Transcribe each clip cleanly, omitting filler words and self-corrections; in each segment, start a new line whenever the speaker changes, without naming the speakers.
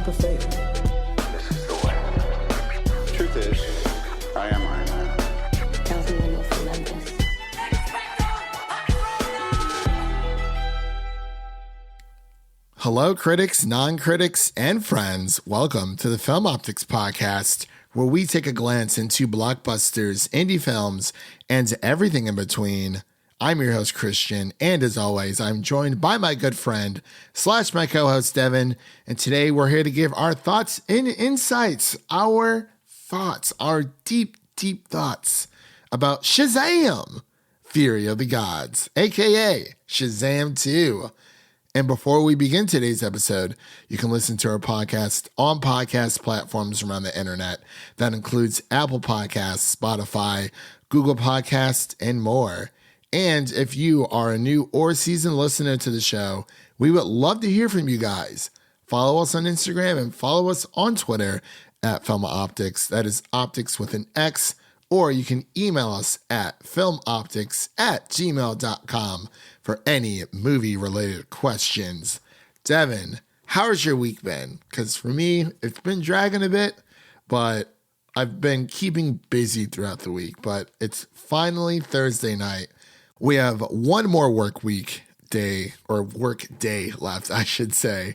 the fate.
This is the way. Truth is, I am Iron Man.
Tells me when you'll remember this.
Hello, critics, non-critics, and friends. Welcome to the Film Optix podcast, where we take a glance into blockbusters, indie films, and everything in between. I'm your host, Christian, and as always, I'm joined by my good friend / my co-host, Devin, and today we're here to give our thoughts and insights, our deep, deep thoughts about Shazam, Fury of the Gods, aka Shazam 2. And before we begin today's episode, you can listen to our podcast on podcast platforms around the internet. That includes Apple Podcasts, Spotify, Google Podcasts, and more. And if you are a new or seasoned listener to the show, we would love to hear from you guys. Follow us on Instagram and follow us on Twitter at Film Optix. That is Optix with an X. Or you can email us at filmoptix@gmail.com for any movie-related questions. Devin, how's your week been? Because for me, it's been dragging a bit, but I've been keeping busy throughout the week. But it's finally Thursday night. We have one more work day left, I should say.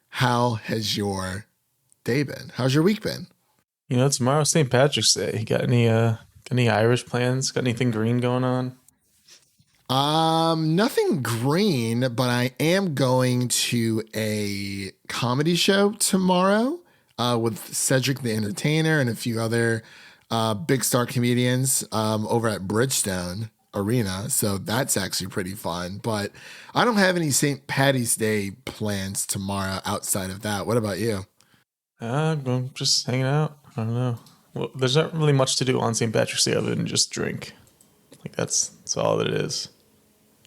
How has your day been? How's your week been?
You know, tomorrow's St. Patrick's Day. You got any Irish plans? Got anything green going on?
Nothing green, but I am going to a comedy show tomorrow with Cedric the Entertainer and a few other big star comedians over at Bridgestone Arena. So that's actually pretty fun. But I don't have any St. Patty's Day plans tomorrow outside of that. What about you?
I'm just hanging out. I don't know. Well, there's not really much to do on St. Patrick's Day other than just drink. Like that's all that it is.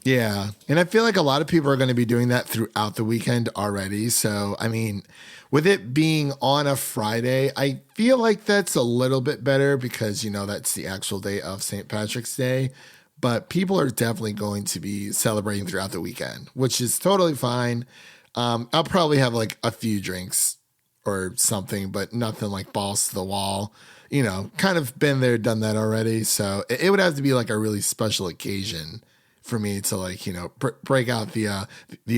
Yeah. And I feel like a lot of people are going to be doing that throughout the weekend already. So, I mean, with it being on a Friday, I feel like that's a little bit better because, you know, that's the actual day of St. Patrick's Day. But people are definitely going to be celebrating throughout the weekend, which is totally fine. I'll probably have like a few drinks or something, but nothing like balls to the wall. You know, kind of been there, done that already. So it would have to be like a really special occasion for me to like, you know, break out the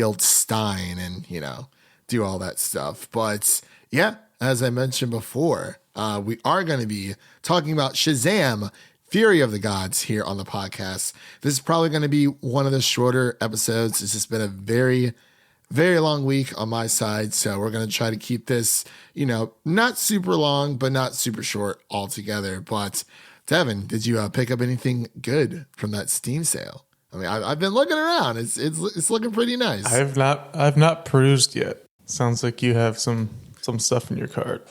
old Stein and, you know, do all that stuff. But yeah, as I mentioned before, we are going to be talking about Shazam, Fury of the Gods here on the podcast. This is probably going to be one of the shorter episodes. It's just been a very, very long week on my side. So we're going to try to keep this, you know, not super long, but not super short altogether. But Devin, did you pick up anything good from that Steam sale? I mean, I've been looking around. It's looking pretty nice.
I've not perused yet. Sounds like you have some stuff in your cart.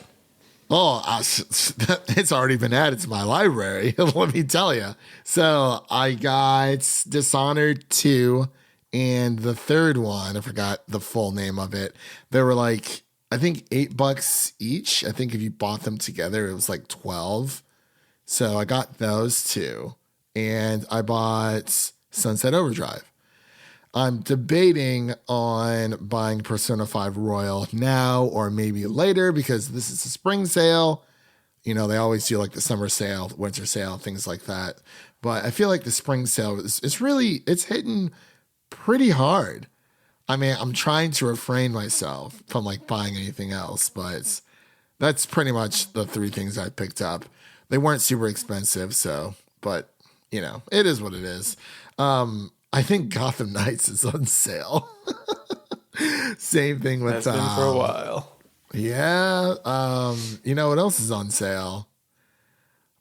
Oh, it's already been added to my library. Let me tell you. So I got Dishonored 2 and the third one. I forgot the full name of it. They were like, I think $8 each. I think if you bought them together, it was like 12. So I got those two, and I bought Sunset Overdrive. I'm debating on buying Persona 5 Royal now or maybe later because this is a spring sale. You know, they always do like the summer sale, winter sale, things like that. But I feel like the spring sale it's hitting pretty hard. I mean, I'm trying to refrain myself from like buying anything else, but that's pretty much the three things I picked up. They weren't super expensive, so, but you know, it is what it is. I think Gotham Knights is on sale. Same thing with
That's been for a while.
Yeah. You know what else is on sale?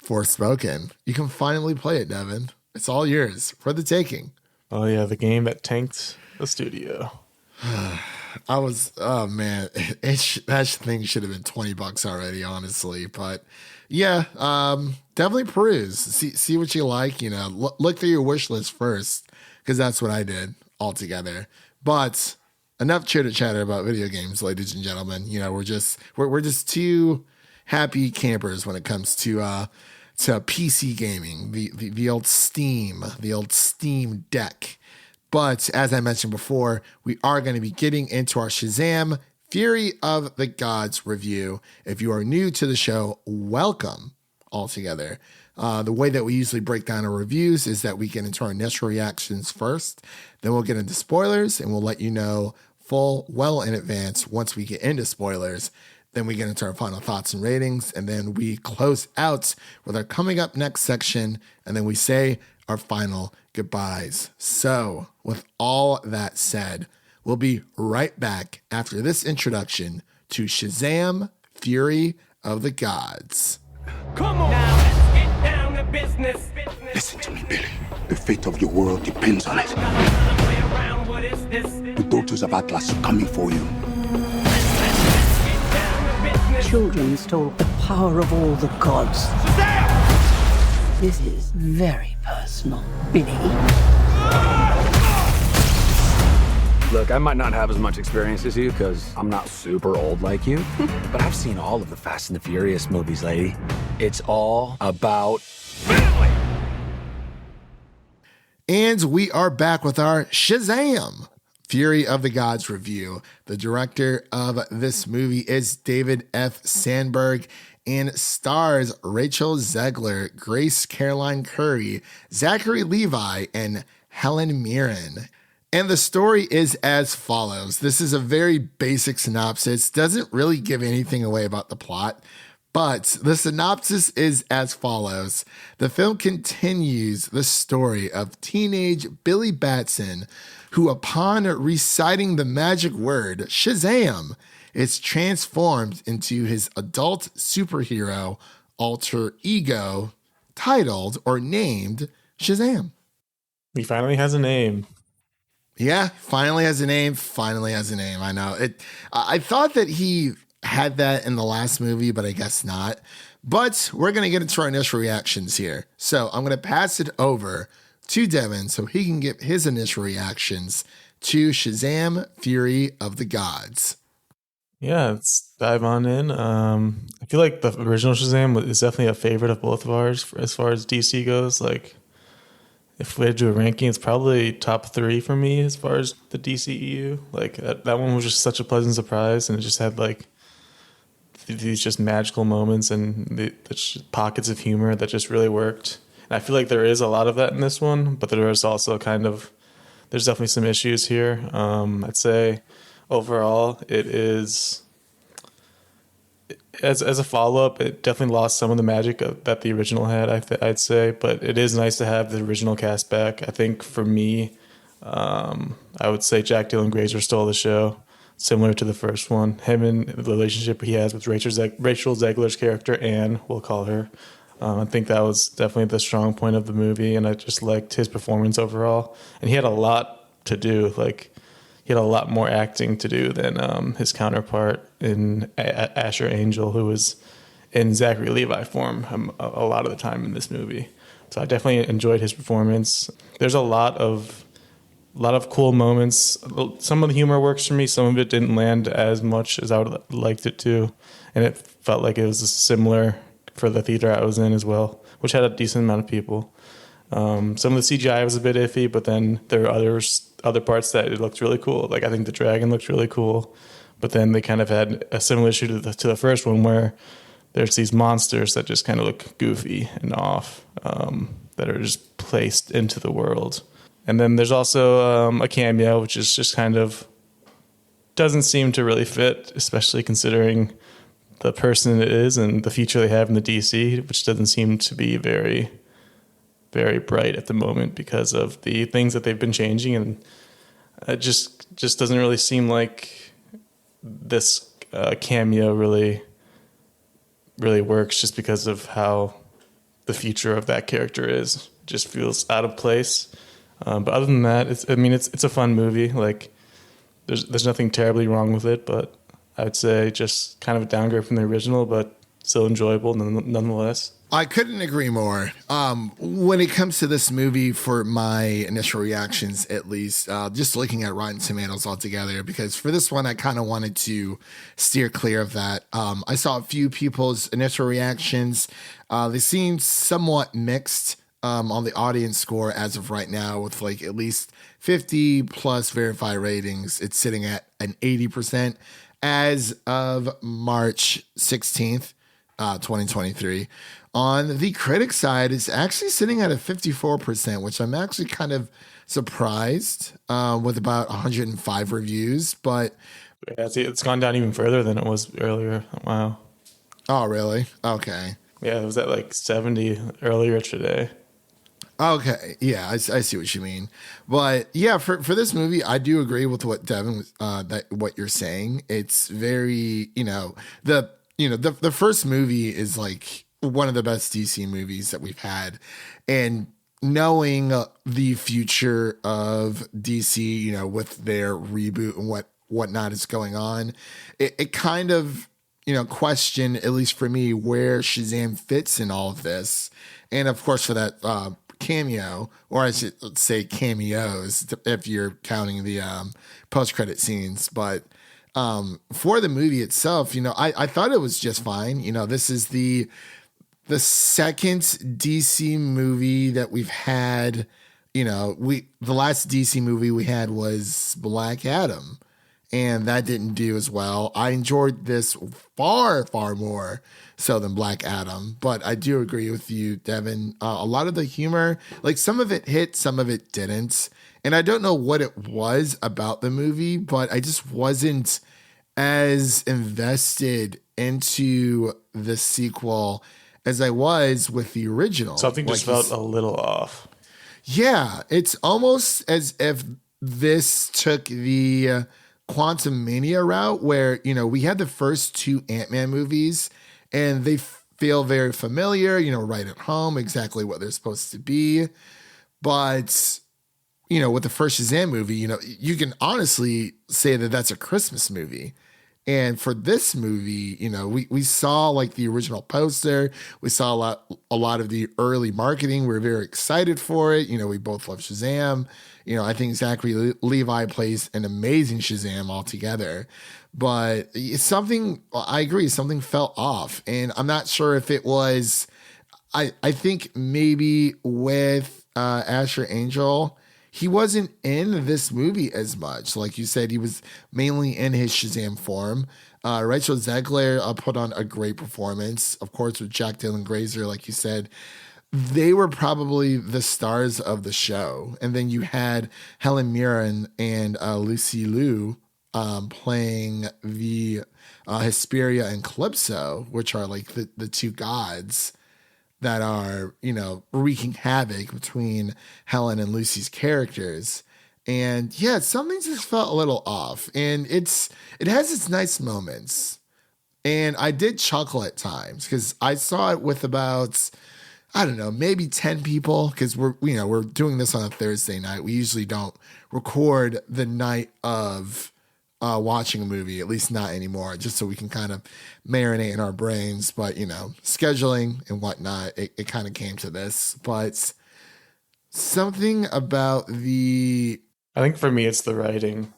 Forspoken. You can finally play it, Devin. It's all yours for the taking.
Oh yeah, the game that tanked the studio.
Oh man, that thing should have been $20 already, honestly. But yeah, definitely peruse. See what you like. You know, look through your wish list first, because that's what I did altogether. But enough chitter chatter about video games, ladies and gentlemen. You know, we're just two happy campers when it comes to PC gaming, the old Steam Deck. But as I mentioned before, we are going to be getting into our Shazam Fury of the Gods review. If you are new to the show, welcome altogether. The way that we usually break down our reviews is that we get into our initial reactions first, then we'll get into spoilers, and we'll let you know well in advance once we get into spoilers. Then we get into our final thoughts and ratings, and then we close out with our coming up next section, and then we say our final goodbyes. So, with all that said, we'll be right back after this introduction to Shazam, Fury of the Gods.
Come on! Now let's get down to business.
Listen to me, Billy. The fate of your world depends on it. The daughters of Atlas are coming for you.
Children stole the power of all the gods. This is very personal, Billy.
Look, I might not have as much experience as you because I'm not super old like you, but I've seen all of the Fast and the Furious movies, lady. It's all about family.
And we are back with our Shazam, Fury of the Gods review. The director of this movie is David F. Sandberg and stars Rachel Zegler, Grace Caroline Currey, Zachary Levi, and Helen Mirren. And the story is as follows. This is a very basic synopsis, doesn't really give anything away about the plot, but the synopsis is as follows. The film continues the story of teenage Billy Batson, who upon reciting the magic word Shazam, is transformed into his adult superhero alter ego titled or named Shazam.
He finally has a name.
Yeah, finally has a name. I know it. I thought that he had that in the last movie, but I guess not. But we're going to get into our initial reactions here. So I'm going to pass it over to Devin so he can give his initial reactions to Shazam, Fury of the Gods.
Yeah, let's dive on in. I feel like the original Shazam is definitely a favorite of both of ours as far as DC goes. Like, if we had to do a ranking, it's probably top 3 for me as far as the DCEU. Like, that one was just such a pleasant surprise, and it just had, like, these just magical moments and the pockets of humor that just really worked. And I feel like there is a lot of that in this one, but there is also there's definitely some issues here. I'd say overall it is, as a follow-up, it definitely lost some of the magic that the original had, I'd say, but it is nice to have the original cast back. I think for me, I would say Jack Dylan Grazer stole the show, similar to the first one. Him and the relationship he has with Rachel Zegler's character, Anne, we'll call her. I think that was definitely the strong point of the movie, and I just liked his performance overall. And he had a lot to do. Like, he had a lot more acting to do than his counterpart in Asher Angel, who was in Zachary Levi form a lot of the time in this movie. So I definitely enjoyed his performance. There's a lot of cool moments. Some of the humor works for me. Some of it didn't land as much as I would have liked it to. And it felt like it was similar for the theater I was in as well, which had a decent amount of people. Some of the CGI was a bit iffy, but then there are other parts that it looked really cool. Like, I think the dragon looked really cool, but then they kind of had a similar issue to the first one where there's these monsters that just kind of look goofy and off, that are just placed into the world. And then there's also a cameo, which is just kind of doesn't seem to really fit, especially considering the person it is and the future they have in the DC, which doesn't seem to be very, very bright at the moment because of the things that they've been changing. And it just doesn't really seem like this cameo really works, just because of how the future of that character is. It just feels out of place. But other than that, it's a fun movie. Like, there's nothing terribly wrong with it, but I'd say just kind of a downgrade from the original, but still enjoyable nonetheless.
I couldn't agree more. When it comes to this movie, for my initial reactions, at least, just looking at Rotten Tomatoes altogether, because for this one, I kind of wanted to steer clear of that. I saw a few people's initial reactions. They seemed somewhat mixed on the audience score as of right now, with like at least 50 plus verified ratings. It's sitting at an 80%. as of March 16th, 2023. On the critic side, it's actually sitting at a 54%, which I'm actually kind of surprised with about 105 reviews. But
Yeah, it's gone down even further than it was earlier. Wow.
oh, really? Okay.
Yeah, it was at like 70 earlier today.
Okay, yeah, I see what you mean, but yeah, for this movie, I do agree with what Devin was what you're saying. It's very the first movie is like one of the best DC movies that we've had, and knowing the future of DC, with their reboot and whatnot is going on, it kind of question, at least for me, where Shazam fits in all of this, and of course for that. Cameo, or I should say cameos, if you're counting the post-credit scenes. But for the movie itself, I thought it was just fine. This is the second DC movie that we've had. The last DC movie we had was Black Adam, and that didn't do as well. I enjoyed this far, far more so than Black Adam, but I do agree with you, Devin. A lot of the humor, like some of it hit, some of it didn't. And I don't know what it was about the movie, but I just wasn't as invested into the sequel as I was with the original.
Something just felt a little off.
Yeah, it's almost as if this took the Quantum Mania route where, we had the first two Ant-Man movies and they feel very familiar, right at home, exactly what they're supposed to be. But, with the first Shazam movie, you can honestly say that that's a Christmas movie. And for this movie, we saw like the original poster. We saw a lot of the early marketing. We were very excited for it. We both love Shazam. I think Zachary Levi plays an amazing Shazam altogether. But I agree, something felt off. And I'm not sure if it was, I think maybe with Asher Angel, he wasn't in this movie as much. Like you said, he was mainly in his Shazam form. Rachel Zegler put on a great performance. Of course, with Jack Dylan Grazer, like you said, they were probably the stars of the show. And then you had Helen Mirren and Lucy Liu playing the Hesperia and Calypso, which are like the two gods that are, wreaking havoc between Helen and Lucy's characters. And yeah, something just felt a little off. And it has its nice moments. And I did chuckle at times because I saw it with about, I don't know, maybe 10 people, because we're doing this on a Thursday night. We usually don't record the night of watching a movie, at least not anymore, just so we can kind of marinate in our brains. But, scheduling and whatnot, it kind of came to this. But something about I
think for me, it's the writing.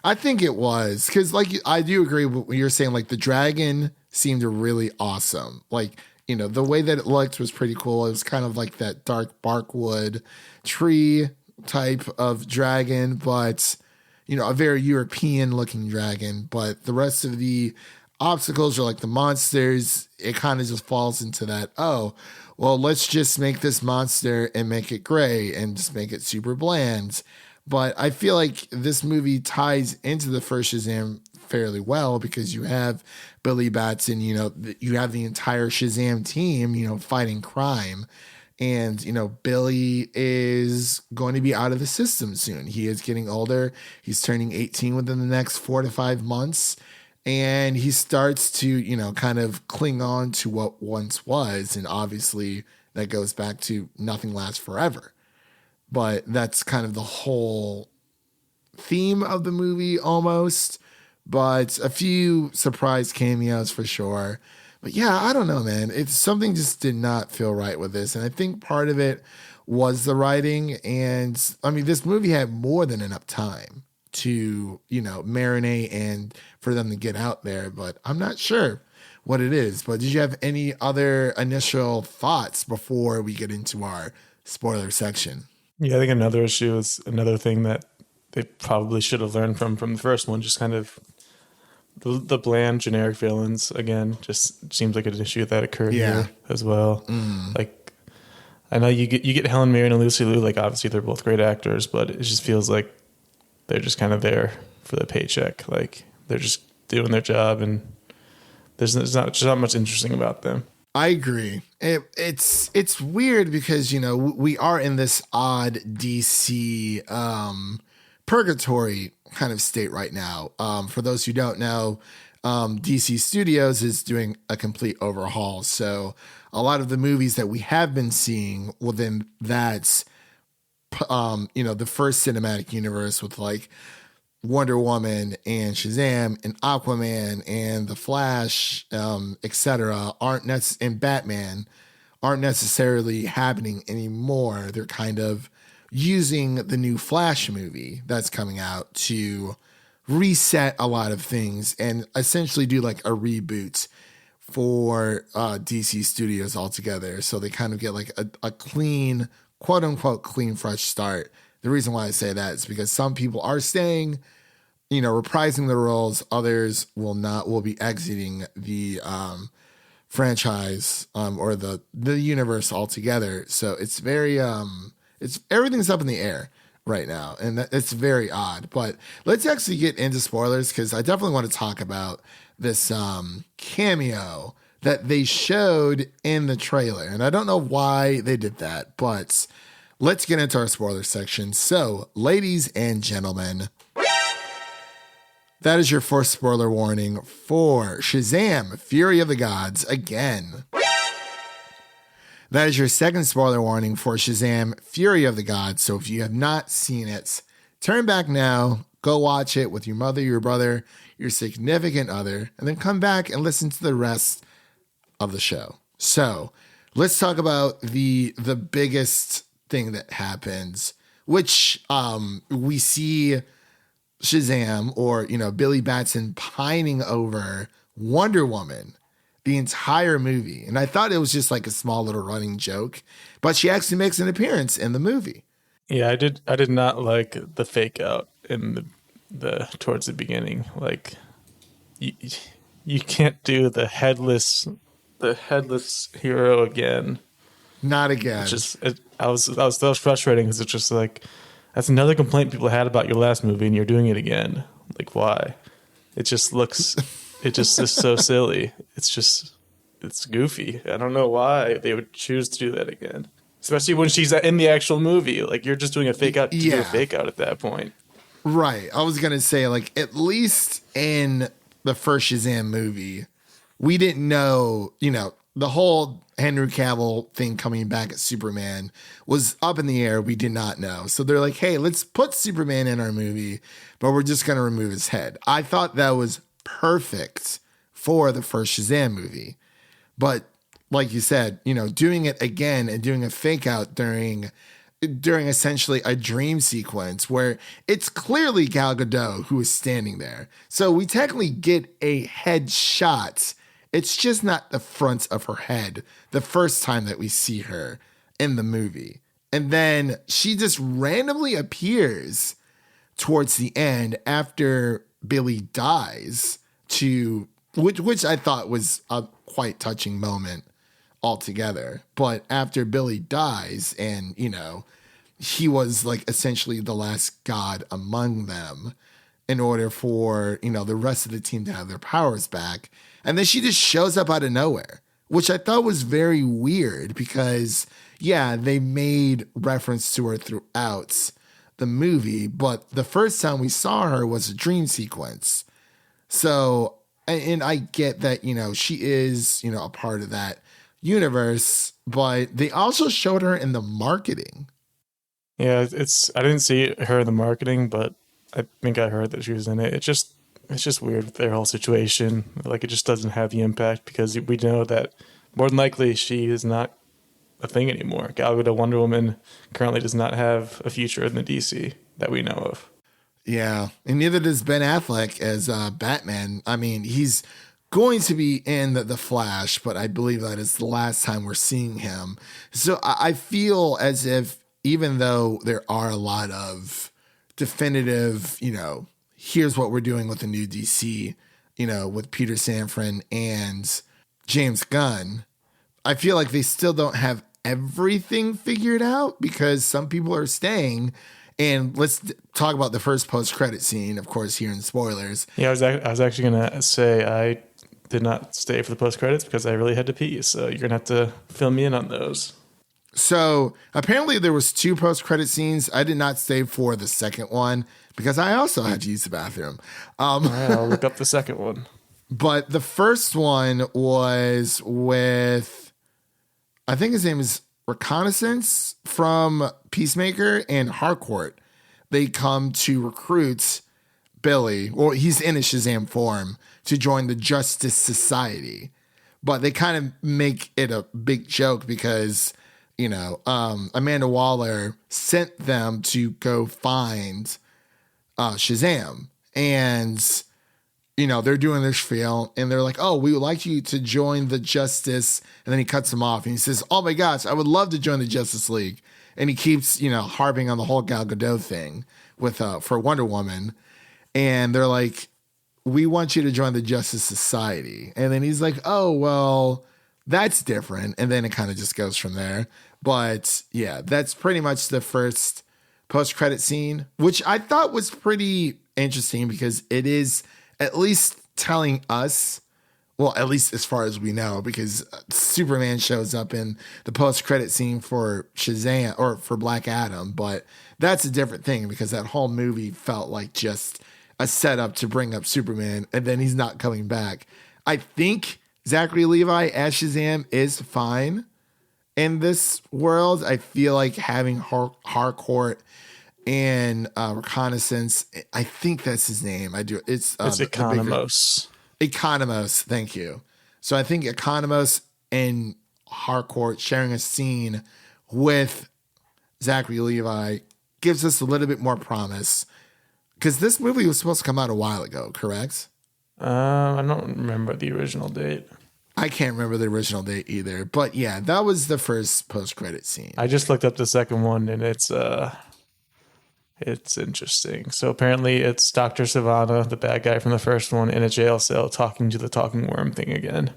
I think it was, because I do agree with what you're saying. Like the dragon seemed really awesome. Like, the way that it looked was pretty cool. It was kind of like that dark barkwood tree type of dragon, but a very European looking dragon. But the rest of the obstacles are like the monsters. It kind of just falls into that, oh, well, let's just make this monster and make it gray and just make it super bland. But I feel like this movie ties into the first Shazam fairly well because you have Billy Batson, you have the entire Shazam team, fighting crime. And, Billy is going to be out of the system soon. He is getting older. He's turning 18 within the next 4 to 5 months. And he starts to, kind of cling on to what once was. And obviously that goes back to nothing lasts forever. But that's kind of the whole theme of the movie almost. But a few surprise cameos for sure. But yeah, I don't know, man. It's something just did not feel right with this. And I think part of it was the writing. And I mean, this movie had more than enough time to, marinate and for them to get out there. But I'm not sure what it is. But did you have any other initial thoughts before we get into our spoiler section?
Yeah, I think another issue is another thing that they probably should have learned from the first one, just kind of The bland generic villains again just seems like an issue that occurred
Yeah.
here as well. Like I know you get Helen Mirren and Lucy Liu, like obviously they're both great actors, but it just feels like they're just kind of there for the paycheck. Like they're just doing their job and there's not much interesting about them.
I agree. It's weird because, you know, we are in this odd DC purgatory kind of state right now. For those who don't know, DC Studios is doing a complete overhaul. So a lot of the movies that we have been seeing within that's, you know, the first cinematic universe with like Wonder Woman and Shazam and Aquaman and The Flash, etc., and Batman aren't necessarily happening anymore. They're kind of using the new Flash movie that's coming out to reset a lot of things and essentially do like a reboot for DC Studios altogether. So they kind of get like a clean, quote unquote, clean, fresh start. The reason why I say that is because some people are staying, you know, reprising the roles. Others will be exiting the franchise or the universe altogether. So it's very everything's up in the air right now, and it's very odd. But let's actually get into spoilers because I definitely want to talk about this cameo that they showed in the trailer, and I don't know why they did that, but let's get into our spoiler section. So, ladies and gentlemen, that is your first spoiler warning for Shazam! Fury of the Gods again. That is your second spoiler warning for Shazam! Fury of the Gods. So if you have not seen it, turn back now, go watch it with your mother, your brother, your significant other, and then come back and listen to the rest of the show. So let's talk about the biggest thing that happens, which we see Shazam, or, you know, Billy Batson pining over Wonder Woman the entire movie. And I thought it was just like a small little running joke, but she actually makes an appearance in the movie.
Yeah, I did not like the fake out in the towards the beginning. Like you can't do the headless hero again.
Not again.
That was frustrating because it's just like, that's another complaint people had about your last movie, and you're doing it again. Like, why? It just is so silly. It's goofy. I don't know why they would choose to do that again. Especially when she's in the actual movie. Like, you're just doing a fake out to do a fake out at that point.
Right. I was going to say, like, at least in the first Shazam movie, we didn't know, you know, the whole Henry Cavill thing coming back as Superman was up in the air. We did not know. So they're like, hey, let's put Superman in our movie, but we're just going to remove his head. I thought that was perfect for the first Shazam movie. But like you said, you know, doing it again and doing a fake out during essentially a dream sequence where it's clearly Gal Gadot who is standing there. So we technically get a head shot. It's just not the front of her head the first time that we see her in the movie. And then she just randomly appears towards the end after Billy dies, which I thought was a quite touching moment altogether. But after Billy dies, and, you know, he was like essentially the last god among them in order for, you know, the rest of the team to have their powers back. And then she just shows up out of nowhere, which I thought was very weird because, yeah, they made reference to her throughout the movie, but the first time we saw her was a dream sequence. So, and I get that, you know, she is, you know, a part of that universe, but they also showed her in the marketing.
Yeah, I didn't see her in the marketing, but I think I heard that she was in it. It's just weird with their whole situation. Like, it just doesn't have the impact because we know that more than likely she is not a thing anymore. Gal Gadot Wonder Woman currently does not have a future in the DC that we know of.
Yeah, and neither does Ben Affleck as Batman. I mean, he's going to be in the Flash, but I believe that is the last time we're seeing him. So I feel as if even though there are a lot of definitive, you know, here's what we're doing with the new DC with Peter Safran and James Gunn, I feel like they still don't have everything figured out because some people are staying. And let's talk about the first post-credit scene, of course, here in spoilers.
Yeah, I was actually going to say I did not stay for the post-credits because I really had to pee. So you're going to have to fill me in on those.
So apparently there was 2 post-credit scenes. I did not stay for the second one because I also had to use the bathroom.
All right, I'll look up the second one.
But the first one was with, I think his name is Reconnaissance from Peacemaker and Harcourt. They come to recruit Billy, or he's in a Shazam form, to join the Justice Society. But they kind of make it a big joke because, Amanda Waller sent them to go find Shazam. And they're doing their spiel and they're like, oh, we would like you to join the Justice. And then he cuts them off and he says, oh my gosh, I would love to join the Justice League. And he keeps, harping on the whole Gal Gadot thing for Wonder Woman. And they're like, we want you to join the Justice Society. And then he's like, oh, well, that's different. And then it kind of just goes from there. But yeah, that's pretty much the first post-credit scene, which I thought was pretty interesting because it is at least telling us, well, at least as far as we know, because Superman shows up in the post-credit scene for Shazam or for Black Adam, but that's a different thing because that whole movie felt like just a setup to bring up Superman and then he's not coming back. I think Zachary Levi as Shazam is fine in this world. I feel like having Harcourt and Reconnaissance, I think that's his name. I do. It's
Economos.
Economos, thank you. So I think Economos and Harcourt sharing a scene with Zachary Levi gives us a little bit more promise. Because this movie was supposed to come out a while ago, correct?
I don't remember the original date.
I can't remember the original date either. But yeah, that was the first post-credit scene.
I just looked up the second one and it's interesting. So apparently it's Dr. Savannah, the bad guy from the first one, in a jail cell talking to the talking worm thing again.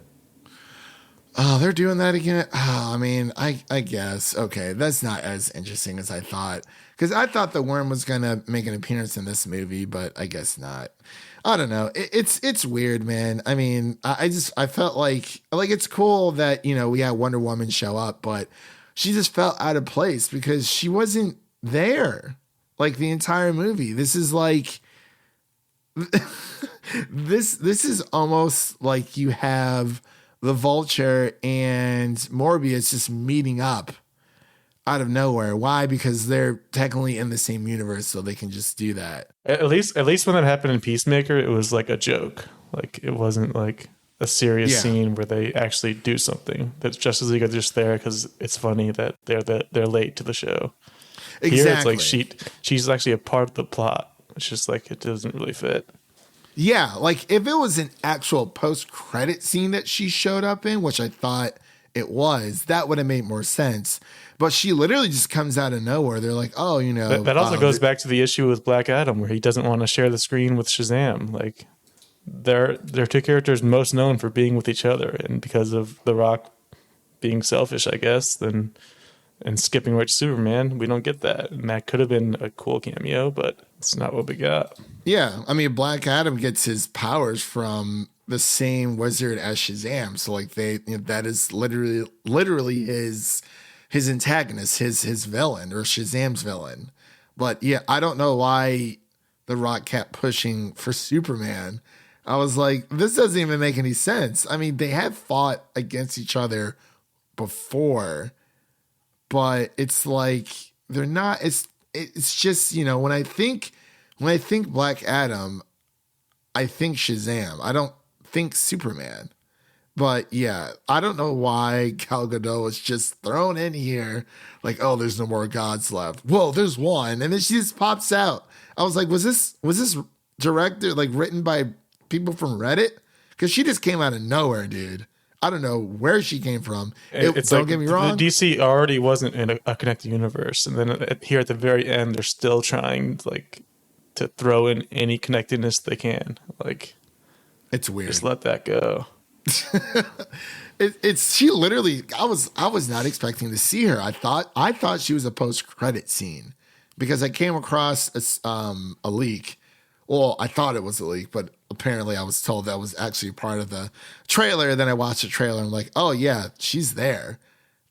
Oh, they're doing that again? Oh, I mean, I guess. Okay, that's not as interesting as I thought. Because I thought the worm was going to make an appearance in this movie, but I guess not. I don't know. It's weird, man. I mean, I felt like it's cool that, we had Wonder Woman show up, but she just felt out of place because she wasn't there. Like the entire movie. This is like this is almost like you have the Vulture and Morbius just meeting up out of nowhere. Why? Because they're technically in the same universe, so they can just do that.
At least when that happened in Peacemaker, it was like a joke. Like it wasn't like a serious scene where they actually do something. That's Justice League are just there because it's funny that they're late to the show.
Exactly.
Here it's like she's actually a part of the plot. It's just like it doesn't really fit.
Yeah, like if it was an actual post-credit scene that she showed up in, which I thought it was, that would have made more sense. But she literally just comes out of nowhere. They're like, oh,
That also goes back to the issue with Black Adam where he doesn't want to share the screen with Shazam. Like they're two characters most known for being with each other, and because of The Rock being selfish, I guess, and skipping right to Superman, we don't get that. And that could have been a cool cameo, but it's not what we got.
Yeah, I mean, Black Adam gets his powers from the same wizard as Shazam, so like that is literally his antagonist, his villain, or Shazam's villain. But yeah, I don't know why The Rock kept pushing for Superman. I was like, this doesn't even make any sense. I mean, they have fought against each other before, but it's like they're not. It's just, when I think Black Adam, I think Shazam. I don't think Superman. But yeah, I don't know why Gal Gadot was just thrown in here like, oh, there's no more gods left. Well, there's one, and then she just pops out. I was like, was this directed, like written by people from Reddit? Because she just came out of nowhere, dude. I don't know where she came from. Don't get me wrong.
The DC already wasn't in a connected universe, and then here at the very end, they're still trying to throw in any connectedness they can. Like,
It's weird.
Just let that go.
It's she literally. I was not expecting to see her. I thought she was a post credit scene because I came across a leak. Well, I thought it was a leak, but apparently I was told that was actually part of the trailer. Then I watched the trailer and I'm like, oh yeah, she's there.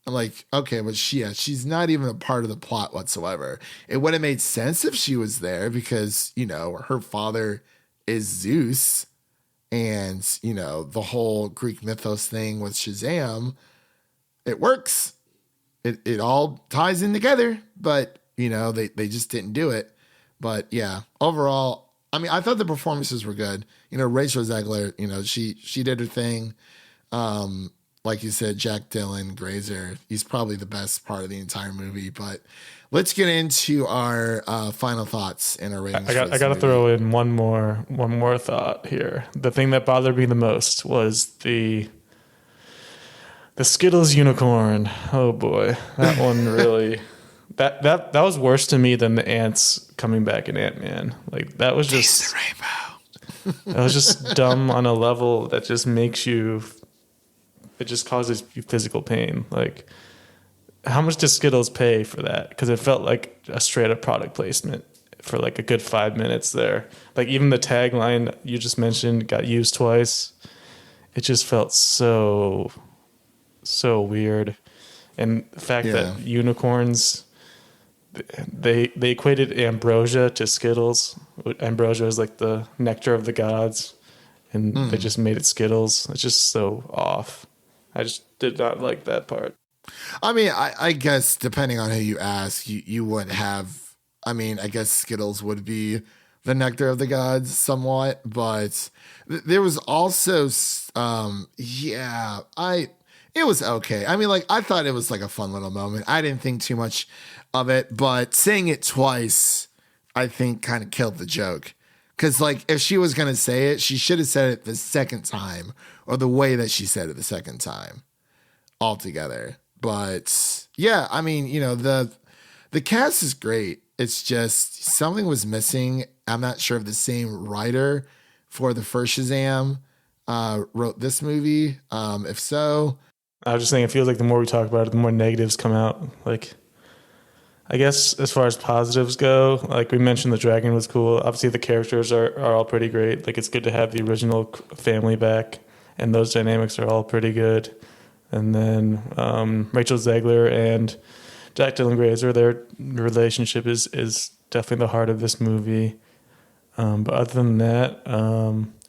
I'm like, okay, but she's not even a part of the plot whatsoever. It would have made sense if she was there because, her father is Zeus and, the whole Greek mythos thing with Shazam, it works. It all ties in together, but, they just didn't do it. But yeah, overall, I mean, I thought the performances were good. Rachel Zegler, she did her thing. Like you said, Jack Dylan Grazer, he's probably the best part of the entire movie. But let's get into our final thoughts and our ratings.
I got to throw in one more thought here. The thing that bothered me the most was the Skittles unicorn. Oh boy, that one really. That was worse to me than the ants coming back in Ant-Man. Like that was just
Taste the rainbow.
That was just dumb on a level that just makes you. It just causes you physical pain. Like, how much does Skittles pay for that? Because it felt like a straight up product placement for like a good 5 minutes there. Like even the tagline you just mentioned got used twice. It just felt so weird. And the fact that unicorns, they equated ambrosia to Skittles. Ambrosia is like the nectar of the gods, and they just made it Skittles. It's just so off. I just did not like that part.
I mean, I guess depending on who you ask, you would have. I mean, I guess Skittles would be the nectar of the gods somewhat, but there was also, it was okay. I mean, like I thought it was like a fun little moment. I didn't think too much of it, but saying it twice, I think kind of killed the joke. Because, like, if she was going to say it, she should have said it the second time or the way that she said it the second time altogether. But, yeah, I mean, the cast is great. It's just something was missing. I'm not sure if the same writer for the first Shazam wrote this movie. If so.
I was just saying, it feels like the more we talk about it, the more negatives come out. Like, I guess as far as positives go, like we mentioned, the dragon was cool. Obviously, the characters are all pretty great. Like, it's good to have the original family back, and those dynamics are all pretty good. And then Rachel Zegler and Jack Dylan Grazer, their relationship is definitely the heart of this movie. But other than that,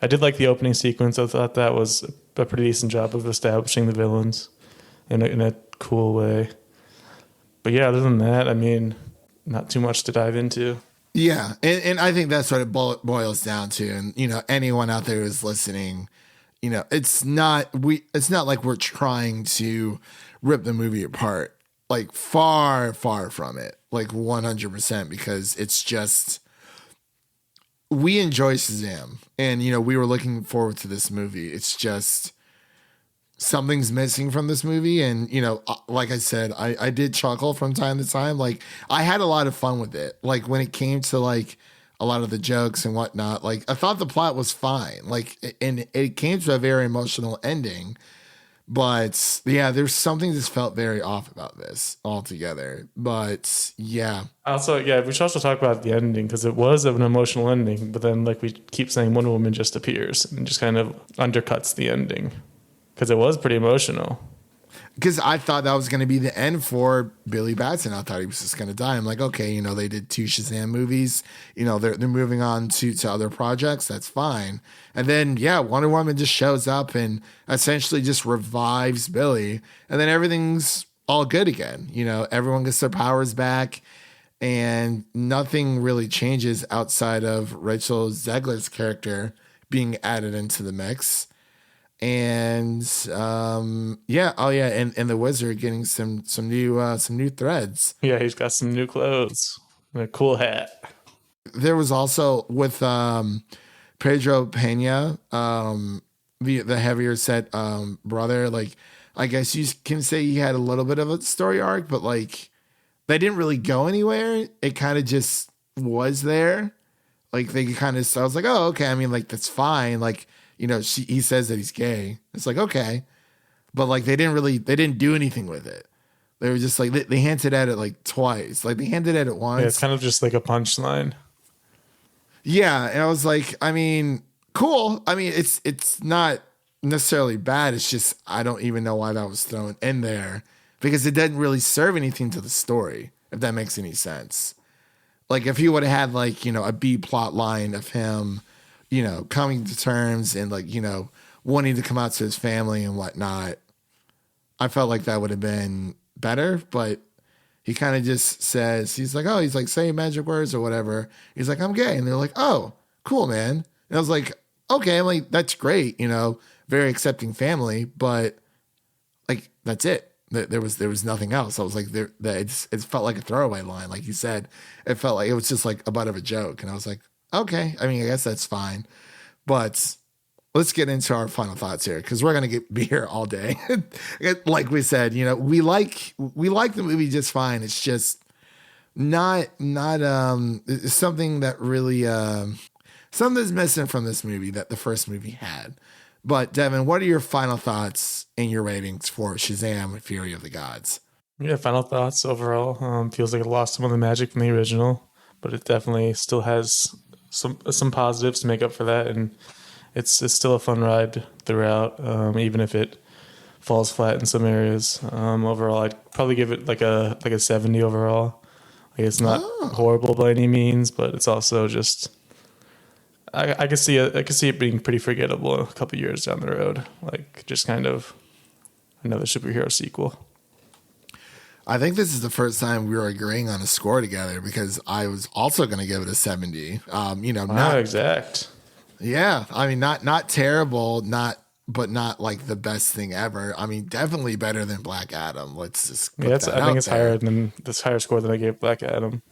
I did like the opening sequence. I thought that was a pretty decent job of establishing the villains in a cool way. But yeah, other than that, I mean, not too much to dive into.
Yeah, and I think that's what it boils down to. And anyone out there who's listening, it's not like we're trying to rip the movie apart. Like far from it, like 100%, because it's just we enjoy Shazam, and we were looking forward to this movie. It's just something's missing from this movie. And, like I said, I did chuckle from time to time. Like I had a lot of fun with it. Like when it came to like a lot of the jokes and whatnot, like I thought the plot was fine. Like, and it came to a very emotional ending, but yeah, there's something that felt very off about this altogether. But yeah.
Also, yeah, we should also talk about the ending because it was an emotional ending, but then like we keep saying Wonder Woman just appears and just kind of undercuts the ending. Because it was pretty emotional. Because
I thought that was going to be the end for Billy Batson. I thought he was just going to die. I'm like, okay, they did 2 Shazam movies. They're moving on to other projects. That's fine. And then, yeah, Wonder Woman just shows up and essentially just revives Billy. And then everything's all good again. Everyone gets their powers back. And nothing really changes outside of Rachel Zegler's character being added into the mix. And and the wizard getting some new threads.
Yeah, he's got some new clothes and a cool hat.
There was also with Pedro Pena, the heavier set brother. Like, I guess you can say he had a little bit of a story arc, but like they didn't really go anywhere. It kind of just was there. Like they kind of, I was like, oh, okay. I mean, like that's fine. Like, he says that he's gay. It's like, okay. But like, they didn't do anything with it. They were just like, they hinted at it like twice. Like they hinted at it once.
Yeah, it's kind of just like a punchline.
Yeah. And I was like, I mean, cool. I mean, it's not necessarily bad. It's just, I don't even know why that was thrown in there because it doesn't really serve anything to the story, if that makes any sense. Like if he would have had like, a B plot line of him, coming to terms and like, wanting to come out to his family and whatnot, I felt like that would have been better, but he kind of just says, he's like, say magic words or whatever. He's like, I'm gay. And they're like, oh, cool, man. And I was like, okay, I'm like, that's great. Very accepting family, but like, that's it. There was nothing else. I was like, it felt like a throwaway line. Like you said, it felt like it was just like a butt of a joke. And I was like, okay, I mean, I guess that's fine, but let's get into our final thoughts here. Cause we're going to be here all day. Like we said, we like the movie just fine. It's just not it's something that really, something's missing from this movie that the first movie had. But Devin, what are your final thoughts and your ratings for Shazam: Fury of the Gods?
Yeah, final thoughts overall. Feels like it lost some of the magic from the original, but it definitely still has some positives to make up for that, and it's still a fun ride throughout, even if it falls flat in some areas. Overall, I'd probably give it like a 70 overall. Like it's not horrible by any means, but it's also just. I could see it being pretty forgettable a couple years down the road, like just kind of another superhero sequel.
I think this is the first time we were agreeing on a score together because I was also going to give it a 70. Not
exact.
Yeah, I mean, not terrible, but not like the best thing ever. I mean, definitely better than Black Adam. Let's just put that
I think it's
there.
higher score than I gave Black Adam.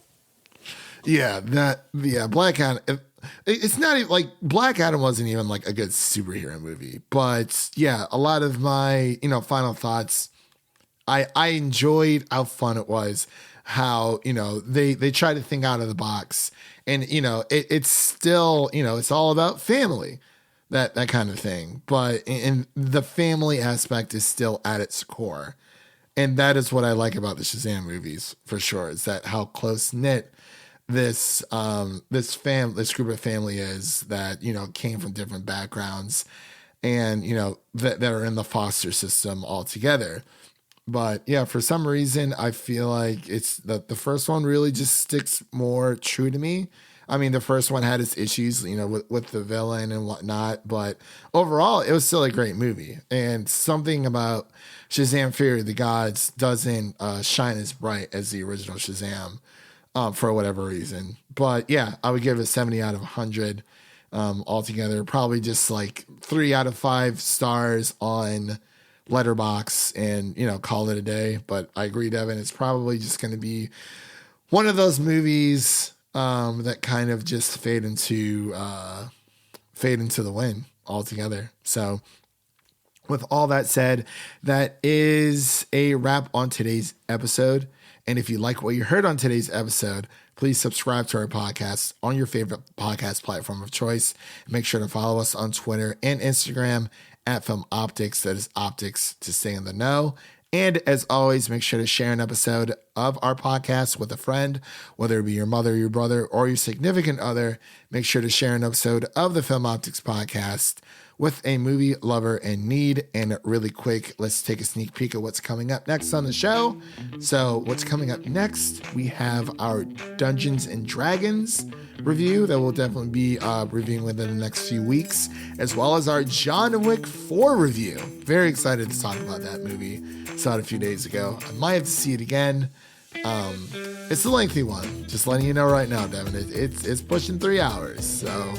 Yeah, Black Adam. It's not even like Black Adam wasn't even like a good superhero movie, but yeah, a lot of my final thoughts. I enjoyed how fun it was, how they try to think out of the box, and it's still it's all about family, that kind of thing. But in the family aspect is still at its core, and that is what I like about the Shazam movies for sure. Is that how close knit this group of family is that came from different backgrounds and that are in the foster system all together. But yeah, for some reason I feel like it's the first one really just sticks more true to me. I mean, the first one had its issues, with the villain and whatnot, but overall it was still a great movie. And something about Shazam: Fury of the Gods doesn't shine as bright as the original Shazam. For whatever reason. But yeah, I would give it 70 out of 100 altogether. Probably just like 3 out of 5 stars on Letterboxd and, call it a day. But I agree, Devin, it's probably just going to be one of those movies that kind of just fade into the wind altogether. So with all that said, that is a wrap on today's episode. And if you like what you heard on today's episode, please subscribe to our podcast on your favorite podcast platform of choice. Make sure to follow us on Twitter and Instagram at Film Optix. That is Optix to stay in the know. And as always, make sure to share an episode of our podcast with a friend, whether it be your mother, your brother, or your significant other. Make sure to share an episode of the Film Optix podcast with a movie lover in need. And really quick, let's take a sneak peek at what's coming up next on the show. So what's coming up next, we have our Dungeons and Dragons review that we'll definitely be reviewing within the next few weeks, as well as our John Wick 4 review. Very excited to talk about that movie. Saw it a few days ago. I might have to see it again. It's a lengthy one. Just letting you know right now, Devin. It's pushing 3 hours, so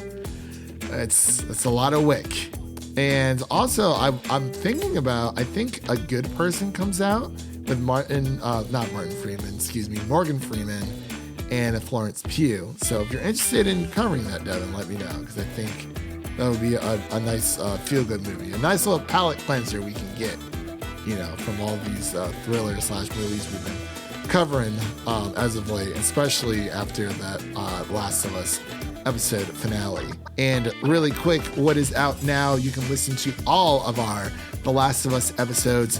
it's a lot of Wick. And also, I'm thinking about, I think A Good Person comes out with Morgan Freeman and Florence Pugh. So if you're interested in covering that, Devin, let me know, because I think that would be a nice feel-good movie. A nice little palate cleanser we can get, from all these thrillers / movies we've been covering as of late, especially after that Last of Us episode finale. And really quick, what is out now, you can listen to all of our The Last of Us episodes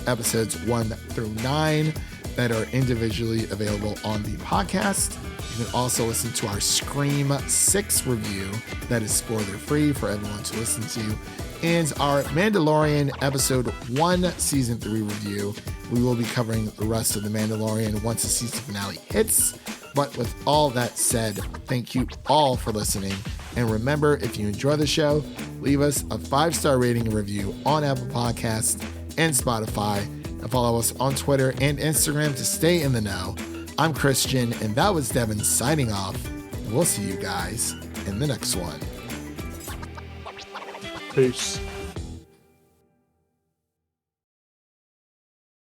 1 through 9 that are individually available on the podcast. You can also listen to our Scream 6 review that is spoiler-free for everyone to listen to, and our Mandalorian Episode 1 Season 3 review. We will be covering the rest of The Mandalorian once the season finale hits. But with all that said, thank you all for listening. And remember, if you enjoy the show, leave us a 5-star rating and review on Apple Podcasts and Spotify, and follow us on Twitter and Instagram to stay in the know. I'm Christian, and that was Devin signing off. We'll see you guys in the next one.
Peace.